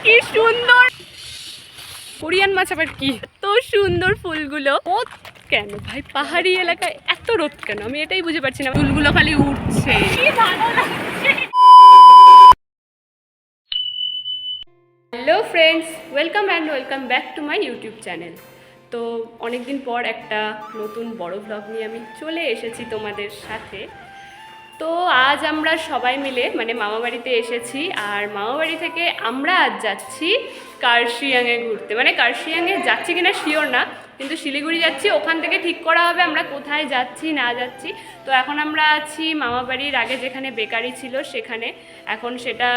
কি সুন্দর কোরিয়ান মাছ, আবার কি এত সুন্দর ফুলগুলো। রোদ কেন ভাই, পাহাড়ি এলাকায় এত রোদ কেন, আমি এটাই বুঝে পারছি না। ফুলগুলো খালি উঠছে, কি ভালো লাগছে। Hello friends, welcome and welcome back to my YouTube channel. তো অনেকদিন পর একটা নতুন বড় ব্লগ নিয়ে আমি চলে এসেছি তোমাদের সাথে। তো আজ আমরা সবাই মিলে মানে মামাবাড়িতে এসেছি, আর মামাবাড়ি থেকে আমরা আজ যাচ্ছি কার্শিয়াংয়ে ঘুরতে। মানে কার্শিয়াংয়ে যাচ্ছি কিনা শিওর না, কিন্তু শিলিগুড়ি যাচ্ছি, ওখান থেকে ঠিক করা হবে আমরা কোথায় যাচ্ছি না যাচ্ছি। তো এখন আমরা আছি মামাবাড়ির আগে যেখানে বেকারি ছিল সেখানে, এখন সেটা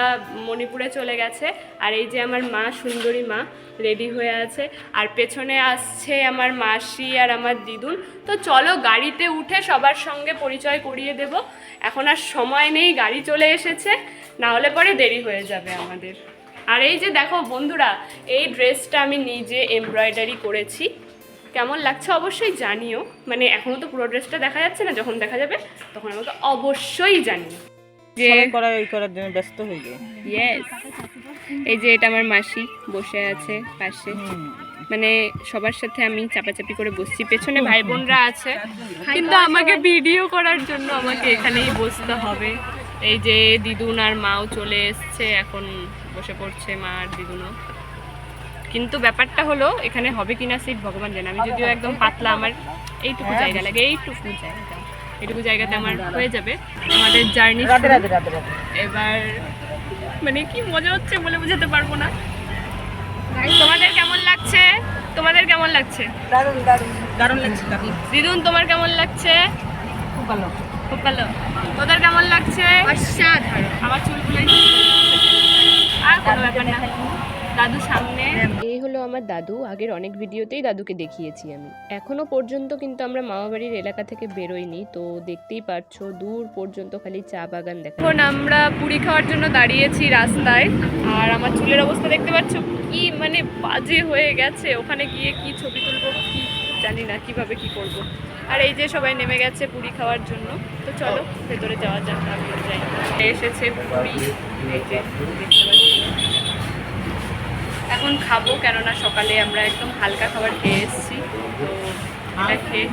মণিপুরে চলে গেছে। আর এই যে আমার মা, সুন্দরী মা রেডি হয়ে আছে, আর পেছনে আসছে আমার মাসি আর আমার দিদুন। তো চলো গাড়িতে উঠে সবার সঙ্গে পরিচয় করিয়ে দেব। এখন আর সময় নেই, গাড়ি চলে এসেছে, না হলে পরে দেরি হয়ে যাবে আমাদের। আর এই যে দেখো বন্ধুরা, এই ড্রেসটা আমি নিজে এমব্রয়ডারি করেছি। কেমন লাগছে অবশ্যই জানিও। মানে এখনও তো পুরো ড্রেসটা দেখা যাচ্ছে না, যখন দেখা যাবে তখন আমাকে অবশ্যই জানিও। যে করার জন্য ব্যস্ত হয়ে যায়। ইয়েস, এই যে এটা আমার মাসি বসে আছে পাশে, মানে সবার সাথে আমি চাপাচাপি করে বসছি, পেছনে ভাই বোনরা আছে, কিন্তু আমাকে ভিডিও করার জন্য আমাকে এখানেই বসতে হবে। এই যে দিদুন আর মাও চলে এসছে, এখন বসে পড়ছে মা আর দিদুনও। কিন্তু ব্যাপারটা হলো এখানে হবে কিনা সিট ভগবান জানে। আমি যদিও একদম পাতলা, আমার এইটুকু জায়গা লাগে, এইটুকু জায়গাতে আমার হয়ে যাবে। আমাদের জার্নি এবার মানে কি মজা হচ্ছে বলে বোঝাতে পারবো না। তোমাদের কেমন লাগছে? তোমাদের কেমন লাগছে? দারুণ লাগছে। দিদুন তোমার কেমন লাগছে? খুব ভালো, খুব ভালো। তোদের কেমন লাগছে? অসাধারণ। আমার চুলগুলোই আর কোনো ব্যাপার না। দাদু সামনে। এই হলো আমার দাদু। আগের অনেক ভিডিওতেই দাদুকে দেখিয়েছি আমি। এখনো পর্যন্ত কিন্তু আমরা মামাবাড়ির এলাকা থেকে বেরোইনি, তো দেখতেই পারছো দূর পর্যন্ত খালি চা বাগান দেখা। এখন আমরা পুরি খাওয়ার জন্য দাঁড়িয়েছি রাস্তায়, আর আমার চুলের অবস্থা দেখতে পাচ্ছ কি মানে বাজে হয়ে গেছে। ওখানে গিয়ে কি ছবি তুলবো কি জানি না, কিভাবে কি করব। আর এই যে সবাই নেমে গেছে পুরি খাওয়ার জন্য, তো চলো ভেতরে যাওয়া যাক। আমিও যাই। এসেছে পুরি, এই যে দেখতে পাচ্ছি। এখন খাবো, কেননা সকালে আমরা একদম হালকা খাবার খেয়ে এসেছি। তো এটা খেয়ে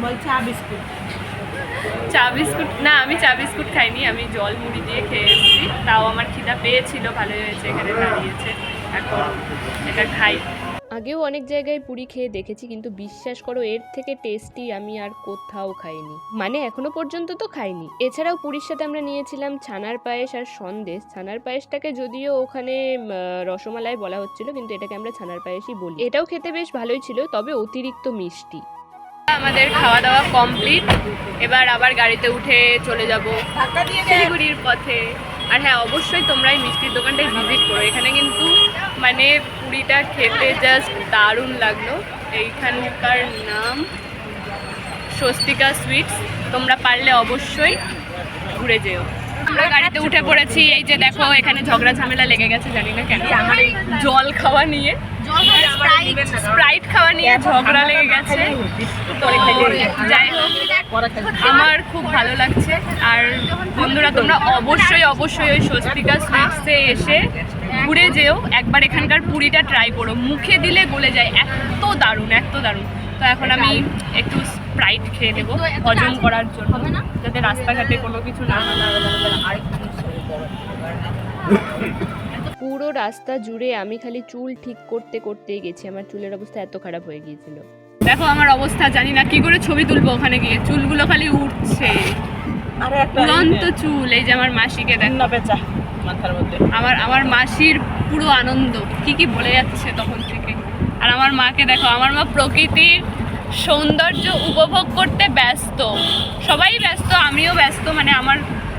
চা বিস্কুট না, আমি চা বিস্কুট খাইনি, আমি জল মুড়ি দিয়ে খেয়ে এসেছি। তাও আমার খিদা পেয়েছিল, ভালোই হয়েছে এখানে দাঁড়িয়েছে। এখন এটা খাই। আগেও অনেক জায়গায় পুরি খেয়ে দেখেছি, কিন্তু বিশ্বাস করো এর থেকে টেস্টি আমি আর কোথাও খাইনি, মানে এখনো পর্যন্ত তো খাইনি। এছাড়াও পুরীর সাথে আমরা নিয়েছিলাম ছানার পায়েস আর সন্দেশ। ছানার পায়েসটাকে যদিও ওখানে রসমালাই বলা হচ্ছিল, কিন্তু এটাকে আমরা ছানার পায়েসই বলি। এটাও খেতে বেশ ভালোই ছিল, তবে অতিরিক্ত মিষ্টি। আমাদের খাওয়া দাওয়া কমপ্লিট, এবার আবার গাড়িতে উঠে চলে যাব শিলিগুড়ির পথে। আর হ্যাঁ, অবশ্যই তোমরা এই মিষ্টির দোকানটায় ভিজিট করো, এখানে কিন্তু মানে পুরিটা খেতে জাস্ট দারুণ লাগলো। এইখানকার নাম স্বস্তিকা সুইটস, তোমরা পারলে অবশ্যই ঘুরে যেও। আমরা গাড়িতে উঠে পড়েছি। এই যে দেখো এখানে ঝগড়া ঝামেলা লেগে গেছে, জানি না কেন, জল খাওয়া নিয়ে, স্প্রাইট খাওয়া নিয়ে ঝগড়া লেগে গেছে। তো যাই হোক, আমার খুব ভালো লাগছে। আর বন্ধুরা তোমরা অবশ্যই অবশ্যই ওই স্বস্তিকা সুইটসে এসে ঘুরে যেও, একবার এখানকার পুরিটা ট্রাই করো, মুখে দিলে গলে যায়, এত দারুণ এত দারুণ। তো এখন আমি একটু স্প্রাইট খেয়ে নেবো হজম করার জন্য, যাতে রাস্তাঘাটে কোনো কিছু না হয়। পুরো রাস্তা জুড়ে আমি খালি চুল ঠিক করতে করতেই গেছি, আমার চুলের অবস্থা এত খারাপ হয়ে গিয়েছিল। দেখো আমার অবস্থা, জানি না কি করে ছবি তুলবো ওখানে গিয়ে, চুলগুলো খালি উঠছে, উড়ন্ত চুল। এই যে আমার মাসিকে দেখো মাথার মধ্যে, আমার মাসির পুরো আনন্দ কি কি বলে যাচ্ছে তখন থেকে। আর আমার মাকে দেখো, আমার মা প্রকৃতির সৌন্দর্য উপভোগ করতে ব্যস্ত, সবাই ব্যস্ত, আমিও ব্যস্ত। মানে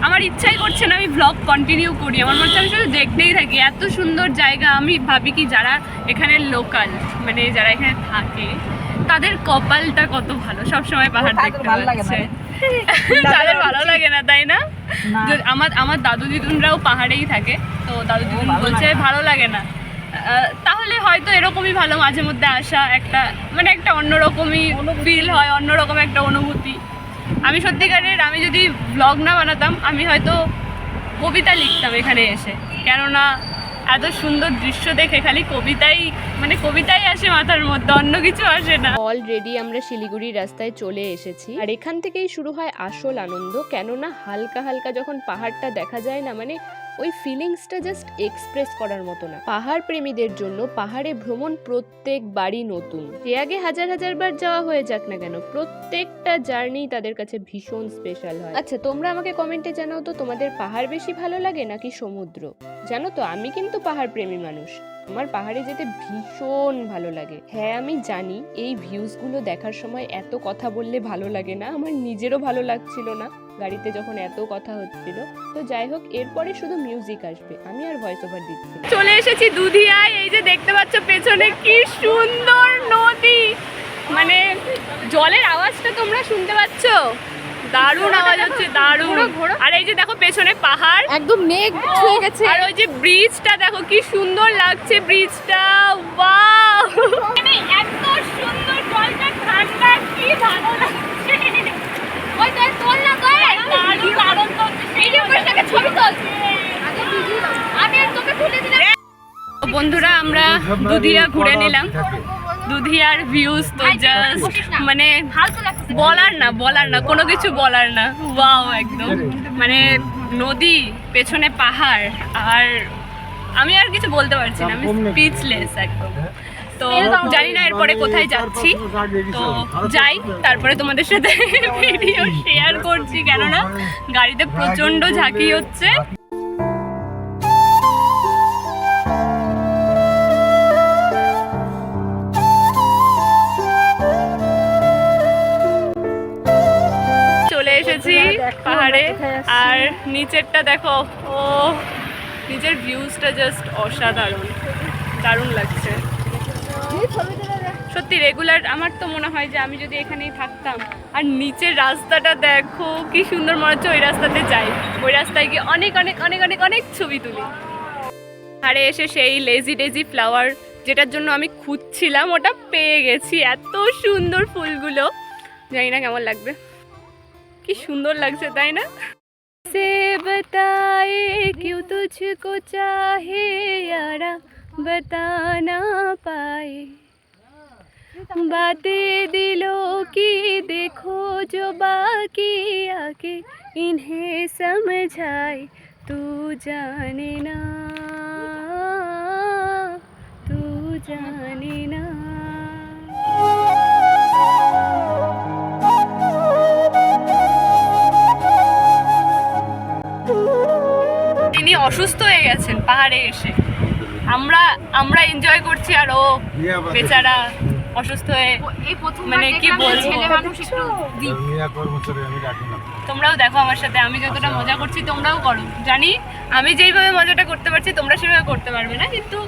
আমার ইচ্ছাই করছে না আমি ব্লগ কন্টিনিউ করি, আমার মনে হচ্ছে আমি শুধু দেখতেই থাকি। এত সুন্দর জায়গা, আমি ভাবি কি যারা এখানে লোকাল, মানে যারা এখানে থাকে তাদের কপালটা কত ভালো, সবসময় পাহাড় দেখতে পাচ্ছে। তাদের ভালো লাগে না, তাই না? আমার দাদু দিদুনরাও পাহাড়েই থাকে, তো দাদু দিদুন বলছে ভালো লাগে না। তাহলে হয়তো এরকমই ভালো, মাঝে মধ্যে আসা একটা মানে একটা অন্যরকমই ফিল হয়, অন্যরকম একটা অনুভূতি। আমি সত্যিকারের, আমি যদি ব্লগ না বানাতাম আমি হয়তো কবিতা লিখতাম এখানে এসে, কেননা এত সুন্দর দৃশ্য দেখে খালি কবিতাই আসে মাথার মধ্যে, অন্য কিছু আসে না। অলরেডি আমরা শিলিগুড়ির রাস্তায় চলে এসেছি, আর এখান থেকেই শুরু হয় আসল আনন্দ। কেননা হালকা হালকা যখন পাহাড়টা দেখা যায় না, মানে ওই ফিলিংসটা জাস্ট এক্সপ্রেস করার মতো না। পাহাড় প্রেমীদের জন্য পাহাড়ে ভ্রমণ প্রত্যেকবারই নতুন। যে আগে হাজার হাজার বার যাওয়া হয়ে যাক না কেন, প্রত্যেকটা জার্নি তাদের কাছে ভীষণ স্পেশাল হয়। আচ্ছা, তোমরা আমাকে কমেন্টে জানাও তো তোমাদের পাহাড় বেশি ভালো লাগে নাকি সমুদ্র। জানো তো আমি কিন্তু পাহাড় প্রেমী মানুষ, আমার পাহাড়ে যেতে ভীষণ ভালো লাগে। হ্যাঁ আমি জানি এই ভিউজগুলো দেখার সময় এত কথা বললে ভালো লাগে না, আমার নিজেরও ভালো লাগছিল না গাড়িতে যখন এত কথা হচ্ছিল। তো যাই হোক, এরপরে শুধু মিউজিক আসবে, আমি আর ভয়েস ওভার দিচ্ছি। চলে এসেছি দুধিয়ায়। এই যে দেখতে পাচ্ছ পেছনে কি সুন্দর নদী, মানে জলের আওয়াজটা তোমরা শুনতে পাচ্ছ, দারুণ আওয়াজ হচ্ছে, দারুণ। আর এই যে দেখো পেছনে পাহাড় একদম মেঘ ছুঁয়ে গেছে, আর ওই যে ব্রিজটা দেখো কি সুন্দর লাগছে, ব্রিজটা ওয়াও, মানে এত সুন্দর, জলটা ঠান্ডা, কি ভালো লাগছে। ওই তো তোল না কই, দারুণ আনন্দ হচ্ছে। ভিডিও করে টাকা ছবি তোল, আগে ভিডিও আমি আর তোকে তুলে দিলাম। বন্ধুরা আমরা দুধিয়া ঘুরে নিলাম, দুধিয়ার ভিউজ তো জাস্ট মানে বলার না কোনো কিছু বলার না, ওয়াও একদম, মানে নদী পেছনে পাহাড়, আর আমি আর কিছু বলতে পারছি না, আমি স্পিচলেস একদম। তো জানি না এরপরে কোথায় যাচ্ছি, তো যাই তারপরে তোমাদের সাথে ভিডিও শেয়ার করছি, কেননা গাড়িতে প্রচন্ড ঝাঁকি হচ্ছে। চলে এসেছি পাহাড়ে, আর নিচেরটা দেখো, ও নিচের ভিউজটা জাস্ট অসাধারণ, দারুণ লাগছে সত্যি। রেগুলার আমার তো মনে হয় যে আমি যদি এখানেই থাকতাম, আর নিচের রাস্তাটা দেখো কি সুন্দর, মনে হচ্ছে ওই রাস্তাতে যাই, ওই রাস্তায় গিয়ে অনেক অনেক অনেক অনেক অনেক ছবি তুলি। আরে এসে সেই লেজি ডেজি ফ্লাওয়ার যেটার জন্য আমি খুঁজছিলাম, ওটা পেয়ে গেছি। এত সুন্দর ফুলগুলো, জানি না কেমন লাগবে, কি সুন্দর লাগছে তাই না। সে বতায়ে কিউ তুঝকো চাহে यारा बता ना पाए, बातें दिलों की देखो जो बाकी आके इन्हें समझाए, तू जाने ना तू जाने ना। তিনি অসুস্থ হয়ে গেছেন পাহাড়ে এসে, আমরা এনজয় করছি, আর ও বেচারা অসুস্থ হয়ে, মানে কি বলবো। তোমরাও দেখো আমার সাথে, আমি যতটা মজা করছি তোমরাও করো। জানি আমি যেইভাবে মজাটা করতে পারছি তোমরা সেভাবে করতে পারবে না, কিন্তু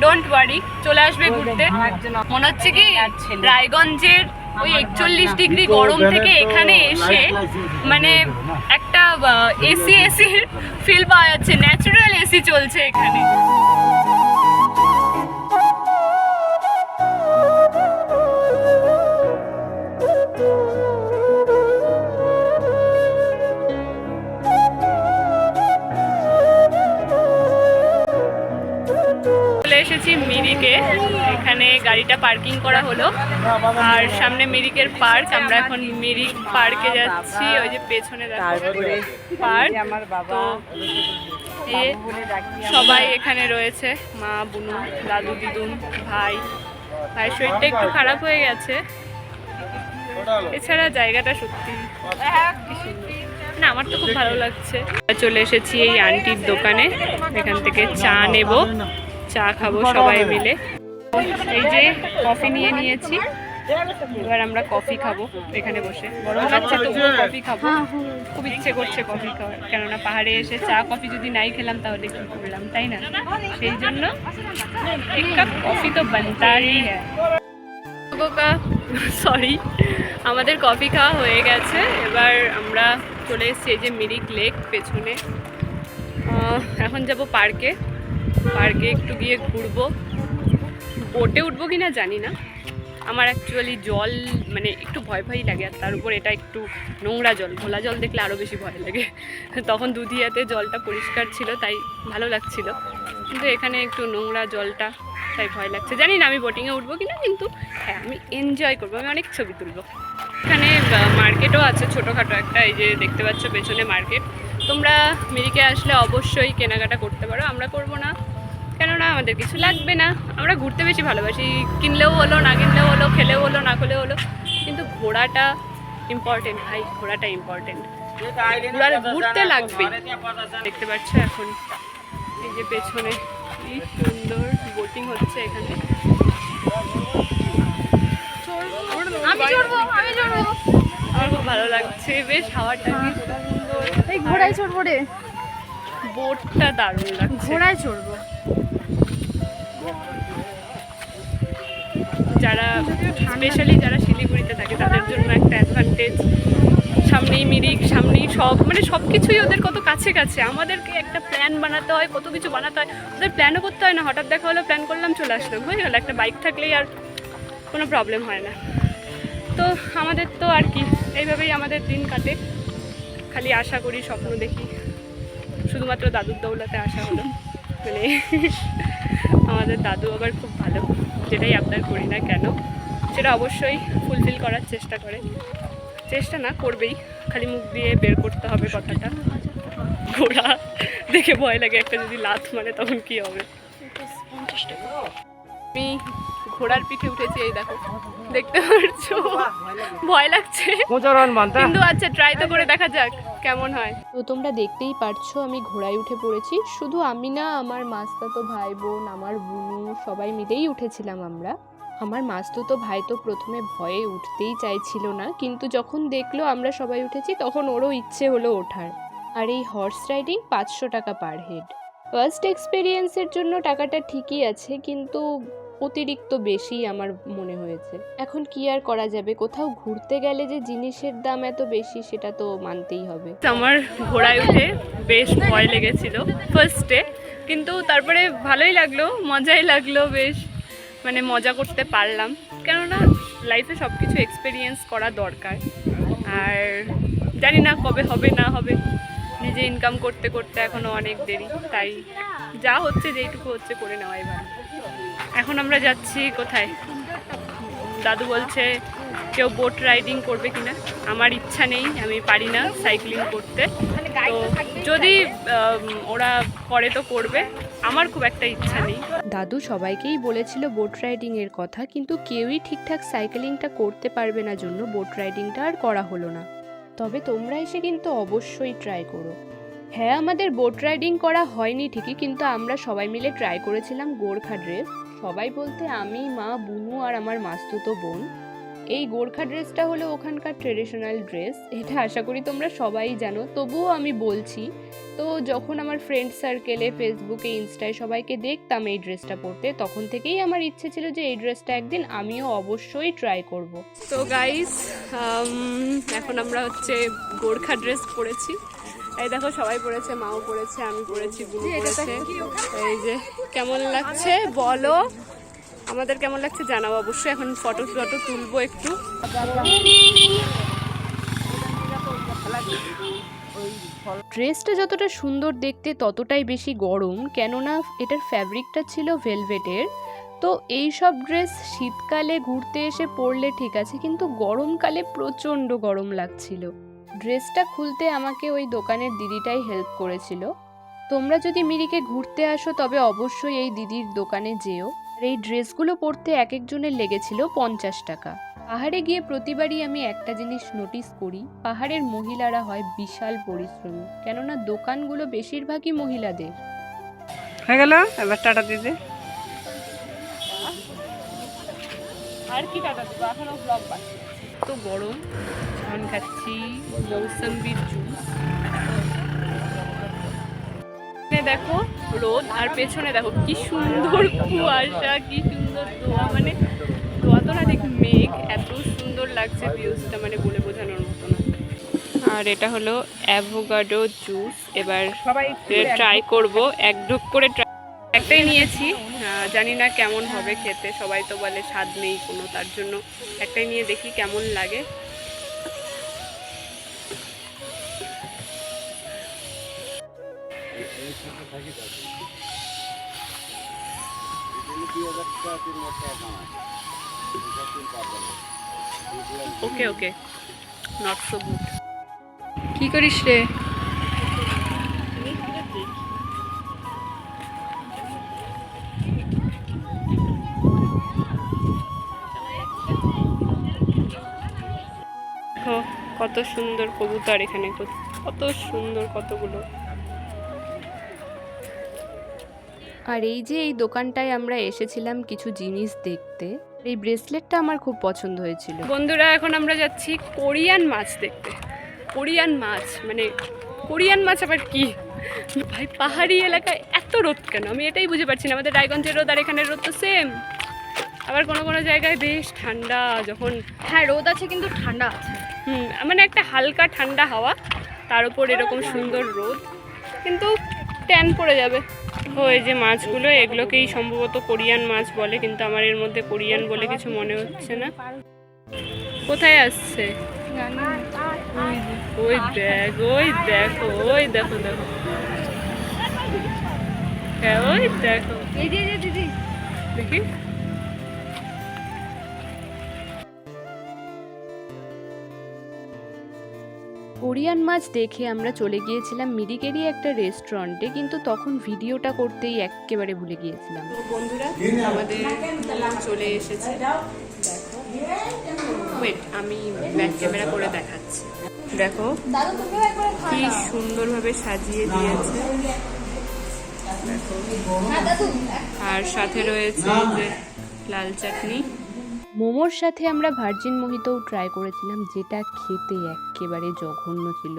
ডোন্ট ওয়ারি, চলে আসবে ঘুরতে। মনে হচ্ছে কি রায়গঞ্জের ওই 41 ডিগ্রি গরম থেকে এখানে এসে মানে একটা এসির ফিল পাওয়া যাচ্ছে, ন্যাচারাল এসি চলছে এখানে। এসেছি মিরিকে, এখানে গাড়িটা পার্কিং করা হলো, আর সামনে মিরিকের পার্ক। আমরা এখন মিরিক পার্কে যাচ্ছি, ওই যে পেছনে পার্ক। তো সবাই এখানে রয়েছে, মা, বুনু, দাদু, দিদুন, ভাইয়ের শরীরটা একটু খারাপ হয়ে গেছে, এছাড়া জায়গাটা সত্যি না, আমার তো খুব ভালো লাগছে। চলে এসেছি এই আন্টির দোকানে, এখান থেকে চা নেব, চা খাবো সবাই মিলে। এই যে কফি নিয়ে নিয়েছি, এবার আমরা কফি খাবো এখানে বসে। গরম লাগছে তবুও কফি খাবো, খুব ইচ্ছে করছে কফি খাওয়ার, কেননা পাহাড়ে এসে চা কফি যদি নাই খেলাম তাহলে কি করলাম, তাই না? সেই জন্য এক কাপ কফি তো বানতাই হ্যায়। সরি, আমাদের কফি খাওয়া হয়ে গেছে, এবার আমরা চলে এসেছি এই যে মিরিক লেক পেছনে। এখন যাব পার্কে একটু গিয়ে ঘুরবো, বোটে উঠবো কিনা জানি না, আমার অ্যাকচুয়ালি জল মানে একটু ভয় ভয়ই লাগে, আর তার উপর এটা একটু নোংরা জল, ঘোলা জল দেখলে আরও বেশি ভয় লাগে। তখন দুধিয়াতে জলটা পরিষ্কার ছিল তাই ভালো লাগছিল, কিন্তু এখানে একটু নোংরা জলটা তাই ভয় লাগছে। জানি না আমি বোটিংয়ে উঠবো কিনা, কিন্তু হ্যাঁ আমি এনজয় করবো, আমি অনেক ছবি তুলবো। এখানে মার্কেটও আছে ছোটোখাটো একটা, এই যে দেখতে পাচ্ছ পেছনে মার্কেট। তোমরা মিরিকে আসলে অবশ্যই কেনাকাটা করতে পারো, আমরা করবো না কেননা আমাদের কিছু লাগবে না, আমরা ঘুরতে বেশি ভালোবাসি, কিনলেও হলো না কিনলেও হলো, খেলেও হলো না খেলেও হলো, কিন্তু ঘোরাটা ইম্পর্টেন্ট ভাই, ঘোরাটা ইম্পর্টেন্ট, ঘুরতে লাগবেই। দেখতে পাচ্ছ এখন এই যে পেছনে কি সুন্দর বোটিং হচ্ছে এখানে। আমার খুব ভালো লাগছে, বেশ হাওয়াটা কি সুন্দর। এই ঘোড়ায় চড়বো রে, বোটটা দারুণ লাগছে। ঘোড়ায় চড়বো। যারা স্পেশালি যারা শিলিগুড়িতে থাকে তাদের জন্য একটা অ্যাডভান্টেজ, সামনেই মিরিক, সামনেই সব, মানে সব কিছুই ওদের কত কাছে কাছে। আমাদেরকে একটা প্ল্যান বানাতে হয়, কত কিছু বানাতে হয়, ওদের প্ল্যানও করতে হয় না, হঠাৎ দেখা হলো প্ল্যান করলাম চলে আসলাম, হয়ে গেলো। একটা বাইক থাকলেই আর কোনো প্রবলেম হয় না। তো আমাদের তো আর কি এইভাবেই আমাদের দিন কাটে, খালি আশা করি, স্বপ্ন দেখি। শুধুমাত্র দাদুর দৌলতে আসা হলো, মানে আমাদের দাদু আবার খুব ভালো, যেটাই আবদার করি না কেন সেটা অবশ্যই ফুলফিল করার চেষ্টা করে, চেষ্টা না করবেই, খালি মুখ দিয়ে বের করতে হবে কথাটা। ঘোড়া দেখে ভয় লাগে, একটা যদি লাথ মারে তখন কি হবে। আমি ঘোড়ার পিঠে উঠেছি, এই দেখো দেখতে পাচ্ছো, ভয় লাগছে কিন্তু আচ্ছা ট্রাই তো করে দেখা যাক কেমন হয়। তো তোমরা দেখতেই পারছো আমি ঘোড়ায় উঠে পড়েছি। শুধু আমি না, আমার মাস্তাতো ভাই বোন, আমার বুনু, সবাই মিলেই উঠেছিলাম আমরা। আমার মাস্তুতো ভাই তো প্রথমে ভয়ে উঠতেই চাইছিল না, কিন্তু যখন দেখলো আমরা সবাই উঠেছি তখন ওরও ইচ্ছে হলো ওঠার। আর এই হর্স রাইডিং 500 টাকা পার হেড। ফার্স্ট এক্সপিরিয়েন্সের জন্য টাকাটা ঠিকই আছে, কিন্তু অতিরিক্ত বেশি আমার মনে হয়েছে। এখন কি আর করা যাবে, কোথাও ঘুরতে গেলে যে জিনিসের দাম এত বেশি সেটা তো মানতেই হবে। আমার ঘোড়ায় উঠে বেশ ভয় লেগেছিল ফার্স্টে, কিন্তু তারপরে ভালোই লাগলো, মজাই লাগলো বেশ, মানে মজা করতে পারলাম, কেননা লাইফে সব কিছু এক্সপিরিয়েন্স করা দরকার। আর জানি না কবে হবে না হবে, নিজে ইনকাম করতে করতে এখনও অনেক দেরি, তাই যা হচ্ছে যেইটুকু হচ্ছে করে নেওয়াই ভালো। এখন আমরা যাচ্ছি কোথায়, দাদু বলছে কেউ বোট রাইডিং করবে কিনা, আমার ইচ্ছা নেই, আমি পারি না সাইক্লিং করতে, তো যদি ওরা করে তো করবে, আমার খুব একটা ইচ্ছা নেই। দাদু সবাইকেই বলেছিল বোট রাইডিংয়ের কথা, কিন্তু কেউই ঠিকঠাক সাইকেলিংটা করতে পারবে না জন্য বোট রাইডিংটা আর করা হলো না। তবে তোমরা এসে কিন্তু অবশ্যই ট্রাই করো। হ্যাঁ, আমাদের বোট রাইডিং করা হয়নি ঠিকই, কিন্তু আমরা সবাই মিলে ট্রাই করেছিলাম গোর্খা ড্রেস। সবাই বলতে আমি, মা, বুনু আর আমার মাস্তুতো বোন। এই গোর্খা ড্রেসটা হলো ওখানকার ট্রেডিশনাল ড্রেস, এটা আশা করি তোমরা সবাই জানো, তবুও আমি বলছি। তো যখন আমার ফ্রেন্ড সার্কেলে, ফেসবুকে, ইনস্টায় সবাইকে দেখতাম এই ড্রেসটা পরতে, তখন থেকেই আমার ইচ্ছে ছিল যে এই ড্রেসটা একদিন আমিও অবশ্যই ট্রাই করব। তো গাইস, এখন আমরা হচ্ছে গোর্খা ড্রেস পরেছি, এই দেখো সবাই পরেছে, মাও পরেছে, আমি পরেছি, বুনু পরেছে। এই যে কেমন লাগছে বলো, আমাদের কেমন লাগছে জানাও অবশ্যই। এখন ফটো তুলবো একটু। ড্রেসটা যতটা সুন্দর দেখতে ততটাই বেশি গরম, কেননা এটার ফ্যাব্রিকটা ছিল ভেলভেটের। তো এই সব ড্রেস শীতকালে ঘুরতে এসে পরলে ঠিক আছে, কিন্তু গরমকালে প্রচণ্ড গরম লাগছিল। ড্রেসটা খুলতে আমাকে ওই দোকানের দিদিটাই হেল্প করেছিল। তোমরা যদি মিরিকে ঘুরতে আসো তবে অবশ্যই এই দিদির দোকানে যেও। আর এই ড্রেসগুলো পরতে এক একজনের লেগেছিল 50 টাকা। পাহাড়ে গিয়ে প্রতিবারই আমি একটা জিনিস নোটিস করি, পাহাড়ের মহিলারা হয় বিশাল পরিশ্রমী, কেননা দোকানগুলো বেশিরভাগই মহিলাদের। হয়ে গেল, এবার টাটা দিদি। আর কি টাকা দেবো, এখনো ব্লগ বাকি। তো গরম, এখন খাচ্ছি মৌসম্বির জুস। দেখো রোদ, আর পেছনে দেখো কি সুন্দর কুয়াশা, কি সুন্দর ধোঁয়া, মানে ধোঁয়া তো না, দেখ মেঘ, এত সুন্দর লাগছে ভিউজটা, মানে বলে বোঝানোর মতো না। আর এটা হলো অ্যাভোকাডো জুস, এবার ট্রাই করব, এক ঢোক করে ট্রাই। একটাই নিয়েছি, জানি না কেমন হবে খেতে, সবাই তো বলে স্বাদ নেই কোনো, তার জন্য একটাই নিয়ে দেখি কেমন লাগে। ওকে ওকে, নট সো গুড। কি করিস রে? দেখো কত সুন্দর কবুতর এখানে, কত সুন্দর কতগুলো। আর এই যে এই দোকানটায় আমরা এসেছিলাম কিছু জিনিস দেখতে, এই ব্রেসলেটটা আমার খুব পছন্দ হয়েছিল। বন্ধুরা এখন আমরা যাচ্ছি কোরিয়ান মাছ দেখতে। কোরিয়ান মাছ মানে কোরিয়ান মাছ আবার কি ভাই, পাহাড়ি এলাকায় এত রোদ কেন আমি এটাই বুঝে পারছি না। আমাদের রায়গঞ্জের রোদ আর এখানের রোদ তো সেম, আবার কোনো কোনো জায়গায় বেশ ঠান্ডা, যখন হ্যাঁ রোদ আছে কিন্তু ঠান্ডা আছে। মানে একটা হালকা ঠান্ডা হাওয়া, তার উপর এরকম সুন্দর রোদ, কিন্তু ট্যান পড়ে যাবে। এই যে মাছগুলো, এগুলোকেই সম্ভবত কোরিয়ান মাছ বলে, কিন্তু আমার এর মধ্যে কোরিয়ান বলে কিছু মনে হচ্ছে না। কোথায় আসছে? ওই দেখ, ওই দেখো, ওই দেখো দেখো, হ্যাঁ ওই দেখো, এই যে দিদি দেখি কোরিয়ান মাছ দেখে আমরা চলে গিয়েছিলাম মিরিকেরই একটা রেস্টুরেন্টে, কিন্তু তখন ভিডিওটা করতেই একেবারে ভুলে গিয়েছিলাম। তো বন্ধুরা আমাদের চলে এসেছে, দেখো ওয়েট আমি ব্যাক ক্যামেরা করে দেখাচ্ছি। দেখো কি সুন্দরভাবে সাজিয়ে দিয়েছে, দেখো, আর সাথে রয়েছে যে লাল চাটনি। মোমোর সাথে আমরা ভার্জিন মোহিতও ট্রাই করেছিলাম, যেটা খেতে একেবারে জঘন্য ছিল।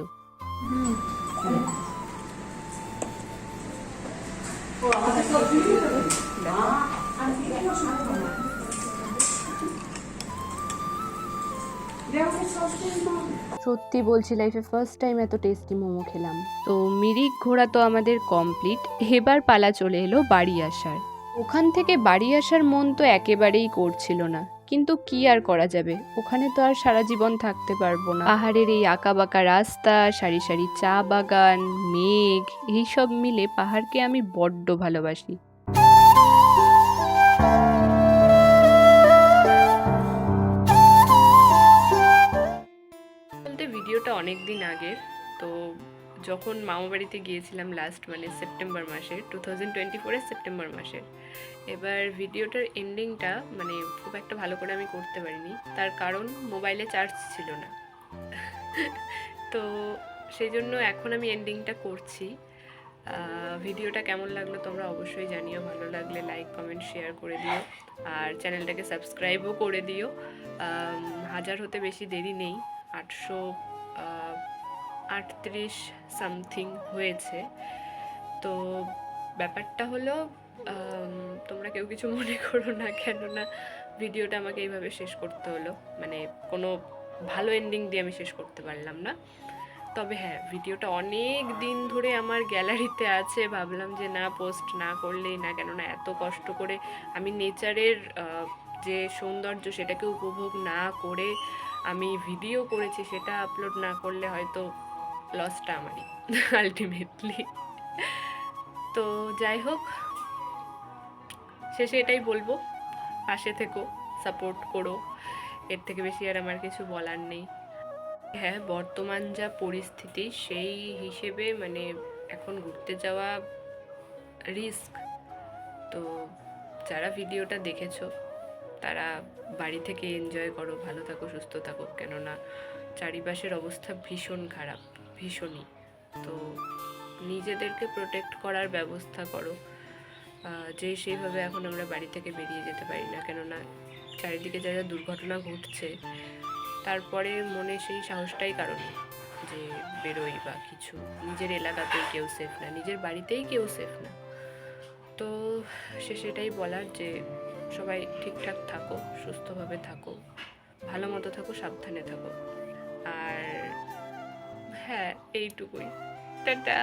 সত্যি বলছি, লাইফে ফার্স্ট টাইম এত টেস্টি মোমো খেলাম। তো মিরিক ঘোরা তো আমাদের কমপ্লিট, এবার পালা চলে এলো বাড়ি আসার। ওখান থেকে বাড়ি আসার মন তো একেবারেই করছিল না, কিন্তু কি আর করা যাবে, ওখানে তো আর সারা জীবন থাকতে পারবো না। পাহাড়ের এই আঁকাবাঁকা রাস্তা, সারি সারি চা বাগান, মেঘ, এইসব মিলে পাহাড়কে আমি বড্ড ভালোবাসি। বলতে ভিডিওটা অনেক দিন আগের, তো যখন মামা বাড়িতে গিয়েছিলাম লাস্ট, মানে সেপ্টেম্বর মাসে, 2024-এর সেপ্টেম্বর মাসে। এবার ভিডিওটার এন্ডিংটা মানে খুব একটা ভালো করে আমি করতে পারিনি, তার কারণ মোবাইলে চার্জ ছিল না। তো সেই জন্য এখন আমি এন্ডিংটা করছি। ভিডিওটা কেমন লাগলো তোমরা অবশ্যই জানিও, ভালো লাগলে লাইক কমেন্ট শেয়ার করে দিও, আর চ্যানেলটাকে সাবস্ক্রাইবও করে দিও। 1000 হতে বেশি দেরি নেই, 838 সামথিং হয়েছে। তো ব্যাপারটা হলো তোমরা কেউ কিছু মনে করো না, কেননা ভিডিওটা আমাকে এইভাবে শেষ করতে হলো, মানে কোনো ভালো এন্ডিং দিয়ে আমি শেষ করতে পারলাম না। তবে হ্যাঁ, ভিডিওটা অনেক দিন ধরে আমার গ্যালারিতে আছে, ভাবলাম যে না পোস্ট না করলেই না, কেননা এত কষ্ট করে আমি নেচারের যে সৌন্দর্য সেটাকে উপভোগ না করে আমি ভিডিও করেছি, সেটা আপলোড না করলে হয়তো লসটা আমারই আলটিমেটলি। তো যাই হোক, শেষে এটাই বলবো, পাশে থেকো, সাপোর্ট করো, এর থেকে বেশি আর আমার কিছু বলার নেই। হ্যাঁ, বর্তমান যা পরিস্থিতি সেই হিসেবে মানে এখন ঘুরতে যাওয়া রিস্ক। তো যারা ভিডিওটা দেখেছো তারা বাড়ি থেকে এনজয় করো, ভালো থাকো, সুস্থ থাকো, কেননা চারিপাশের অবস্থা ভীষণ খারাপ, ভীষণই। তো নিজেদেরকে প্রোটেক্ট করার ব্যবস্থা করো, যে সেইভাবে এখন আমরা বাড়ি থেকে বেরিয়ে যেতে পারি না, কেননা চারিদিকে যা যা দুর্ঘটনা ঘটছে, তারপরে মনে সেই সাহসটাই কারণ যে বেরোই বা কিছু। নিজের এলাকাতেই কেউ সেফ না, নিজের বাড়িতেই কেউ সেফ না। তো সেটাই বলার যে সবাই ঠিকঠাক থাকো, সুস্থভাবে থাকো, ভালো মতো থাকো, সাবধানে থাকো। আর হ্যাঁ, এইটুকুই, টাটা।